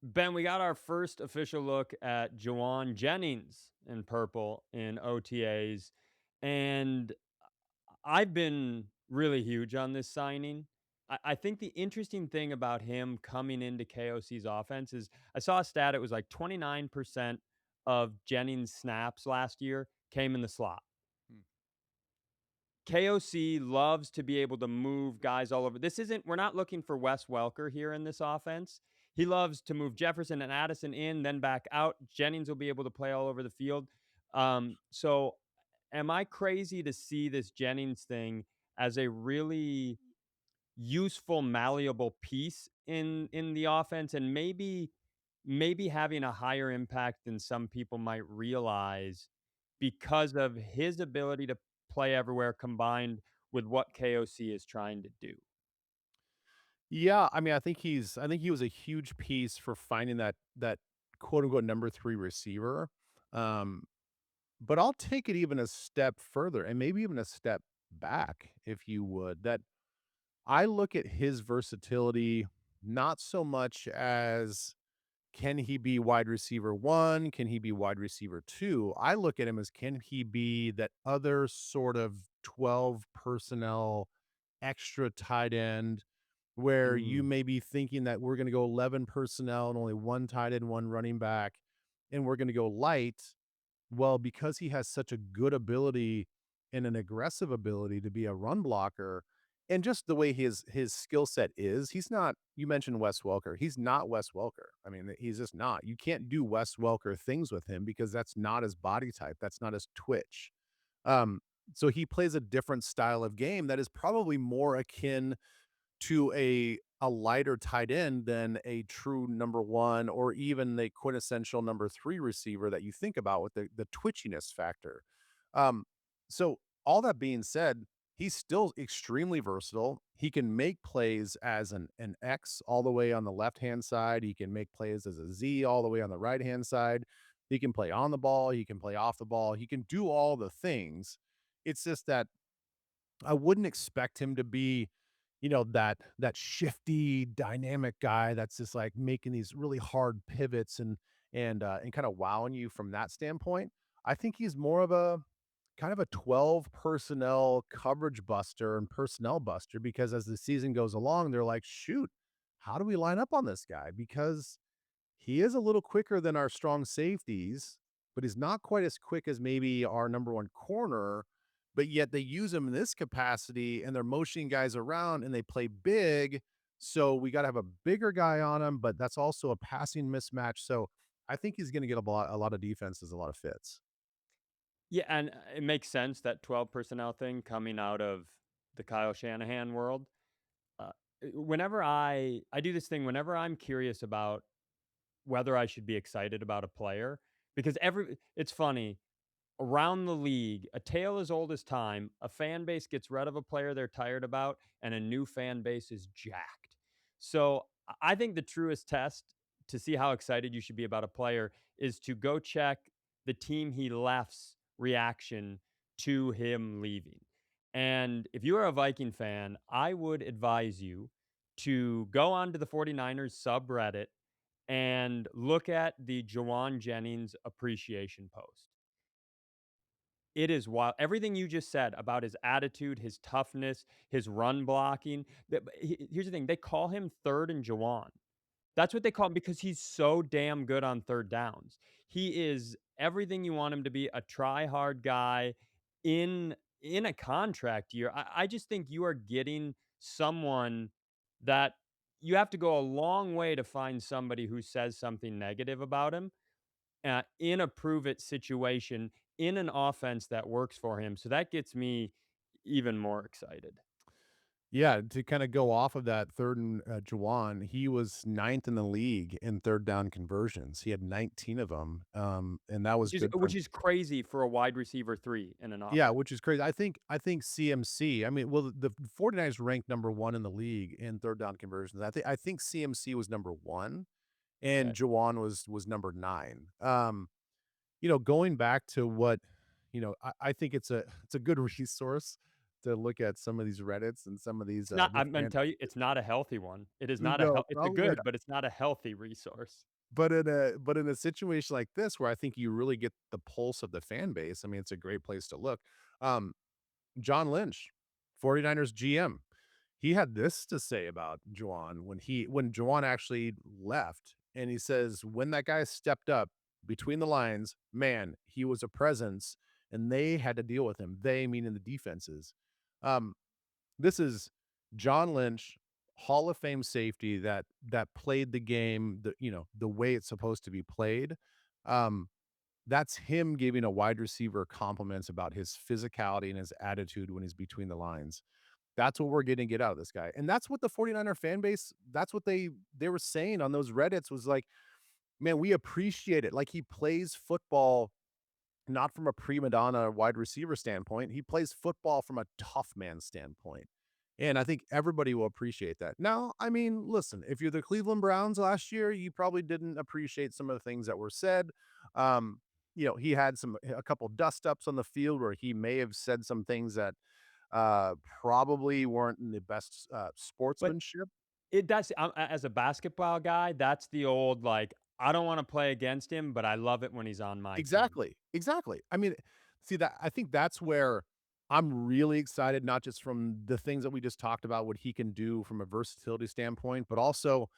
Ben, we got our first official look at Jauan Jennings in purple in OTAs, and I've been really huge on this signing. I think the interesting thing about him coming into KOC's offense is I saw a stat, it was like 29% of Jennings' snaps last year came in the slot. Hmm. KOC loves to be able to move guys all over. This isn't, we're not looking for Wes Welker here in this offense. He loves to move Jefferson and Addison in, then back out. Jennings will be able to play all over the field. So, am I crazy to see this Jennings thing as a really useful, malleable piece in the offense, and maybe having a higher impact than some people might realize because of his ability to play everywhere combined with what KOC is trying to do. Yeah, I mean, I think he was a huge piece for finding that quote unquote number 3 receiver. Um, but I'll take it even a step further and maybe even a step back, if you would. That I look at his versatility not so much as can he be wide receiver 1? Can he be wide receiver 2? I look at him as can he be that other sort of 12 personnel extra tight end where you Mm, may be thinking that we're gonna go 11 personnel and only 1 tight end, 1 running back, and we're gonna go light. Well, because he has such a good ability and an aggressive ability to be a run blocker, and just the way his skill set is, he's not you mentioned Wes Welker, he's not Wes Welker. I mean, he's just not. You can't do Wes Welker things with him because that's not his body type, that's not his twitch. Um, so he plays a different style of game that is probably more akin to a lighter tight end than a true number 1 or even the quintessential number 3 receiver that you think about with the twitchiness factor. Um, so all that being said, he's still extremely versatile. He can make plays as an X all the way on the left-hand side. He can make plays as a Z all the way on the right-hand side. He can play on the ball, he can play off the ball. He can do all the things. It's just that I wouldn't expect him to be, that shifty, dynamic guy that's just, like, making these really hard pivots and kinda wowing you from that standpoint. I think he's more of a kind of a 12 personnel coverage buster and personnel buster because as the season goes along, they're like, "Shoot, how do we line up on this guy?" Because he is a little quicker than our strong safeties, but he's not quite as quick as maybe our number 1 corner, but yet they use him in this capacity and they're motioning guys around and they play big, so we gotta have a bigger guy on him, but that's also a passing mismatch, so I think he's gonna get a lot of defenses, a lot of fits. yeah, and it makes sense that 12 personnel thing coming out of the Kyle Shanahan world. Uh, whenever I do this thing whenever I'm curious about whether I should be excited about a player, because it's funny, around the league, a tale as old as time, a fan base gets rid of a player they're tired about, and a new fan base is jacked. So I think the truest test to see how excited you should be about a player is to go check the team he left's reaction to him leaving. And if you are a Viking fan, I would advise you to go onto the 49ers subreddit and look at the Jawan Jennings appreciation post. It is wild. Everything you just said about his attitude, his toughness, his run blocking. Here's the thing: they call him Third and Jawan. That's what they call him because he's so damn good on third downs. He is everything you want him to be, a try hard guy in a contract year. I just think you are getting someone that you have to go a long way to find somebody who says something negative about him in a prove it situation in an offense that works for him. So that gets me even more excited. Yeah, to kinda go off of that 3rd and, Juwan, he was 9th in the league in 3rd down conversions. He had 19 of them, and that was good for Which is crazy for a wide receiver 3 in an yeah, offense. which is crazy. I think CMC I mean, well, the 49ers ranked number 1 in the league in 3rd down conversions. I think CMC was number 1 and Okay. Juwan was number 9. Going back to what I think it's a good resource to look at some of these Reddits and some of these, It's not the I'm gonna fan tell you, it's not a healthy one. It is not a No, health. It's a probably good, not. but it's not a healthy resource. But in a situation like this where I think you really get the pulse of the fan base, I mean, it's a great place to look. Um, John Lynch, 49ers GM, he had this to say about Juwan when Juwan actually left, and he says, "When that guy stepped up between the lines, man, he was a presence, and they had to deal with him." They meaning the defenses. Um, this is John Lynch, Hall of Fame safety that played the game the way it's supposed to be played. Um, that's him giving a wide receiver compliments about his physicality and his attitude when he's between the lines. That's what we're getting to get out of this guy. And that's what the 49er fan base, that's what they were saying on those Reddits was like, "Man, we appreciate it." Like he plays football not from a prima donna wide receiver standpoint. He plays football from a tough man standpoint. And I think everybody will appreciate that. Now, I mean, listen, if you're the Cleveland Browns last year, you probably didn't appreciate some of the things that were said. Um, he had a couple dust ups on the field where he may have said some things that probably weren't in the best But sportsmanship. that's as a basketball guy, that's the old, like, I don't wanna play against him, but I love it when he's on my team. Exactly, exactly. I mean, see that I think that's where I'm really excited, not just from the things that we just talked about, what he can do from a versatility standpoint, but also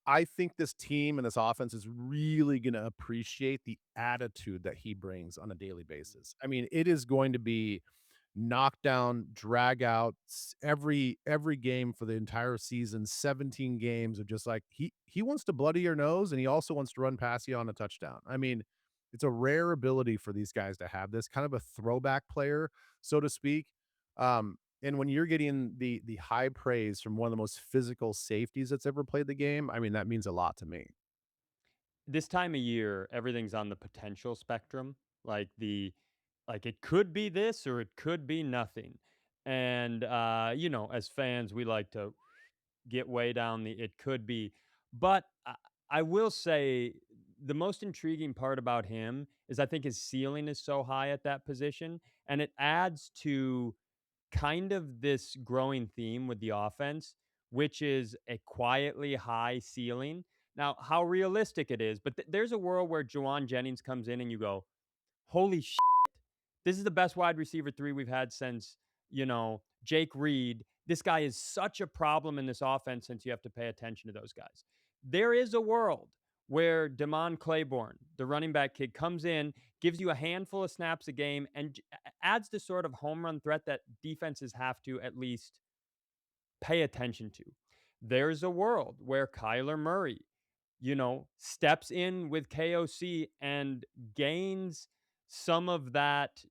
I think this team and this offense is really gonna appreciate the attitude that he brings on a daily basis. I mean, it is going to be knockdown, drag out every game for the entire season, 17 games of just like he wants to bloody your nose and he also wants to run past you on a touchdown. I mean, it's a rare ability for these guys to have this kind of a throwback player, so to speak. And when you're getting the high praise from one of the most physical safeties that's ever played the game, I mean, that means a lot to me. This time of year, everything's on the potential spectrum, like, it could be this or it could be nothing, and, as fans, we like to get way down the "it could be," but I will say the most intriguing part about him is I think his ceiling is so high at that position, and it adds to kind of this growing theme with the offense, which is a quietly high ceiling. Now, how realistic it is, but there's a world where Jauan Jennings comes in and you go, "Holy sh! This is the best wide receiver 3 we've had since, Jake Reed. This guy is such a problem in this offense since you have to pay attention to those guys." There is a world where Damon Claiborne, the running back kid, comes in, gives you a handful of snaps a game, and adds the sort of home run threat that defenses have to at least pay attention to. There's a world where Kyler Murray, steps in with KOC and gains some of that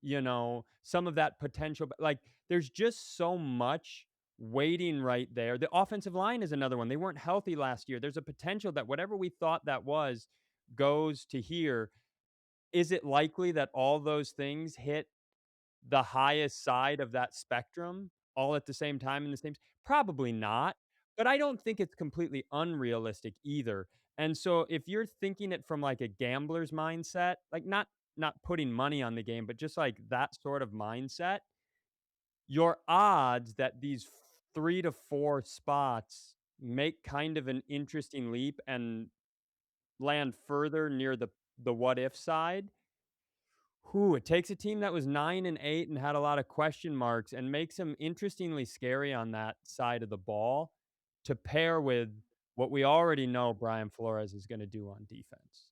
potential. Like, there's just so much waiting right there. The offensive line is another one. They weren't healthy last year. There's a potential that whatever we thought that was goes to here. Is it likely that all those things hit the highest side of that spectrum all at the same time in the same probably not, but I don't think it's completely unrealistic either. And so if you're thinking it from like a gambler's mindset, like not putting money on the game, but just like that sort of mindset, your odds that these 3 to 4 spots make kind of an interesting leap and land further near the what if side. Whew, it takes a team that was 9 and 8 and had a lot of question marks and makes them interestingly scary on that side of the ball to pair with what we already know Brian Flores is gonna do on defense.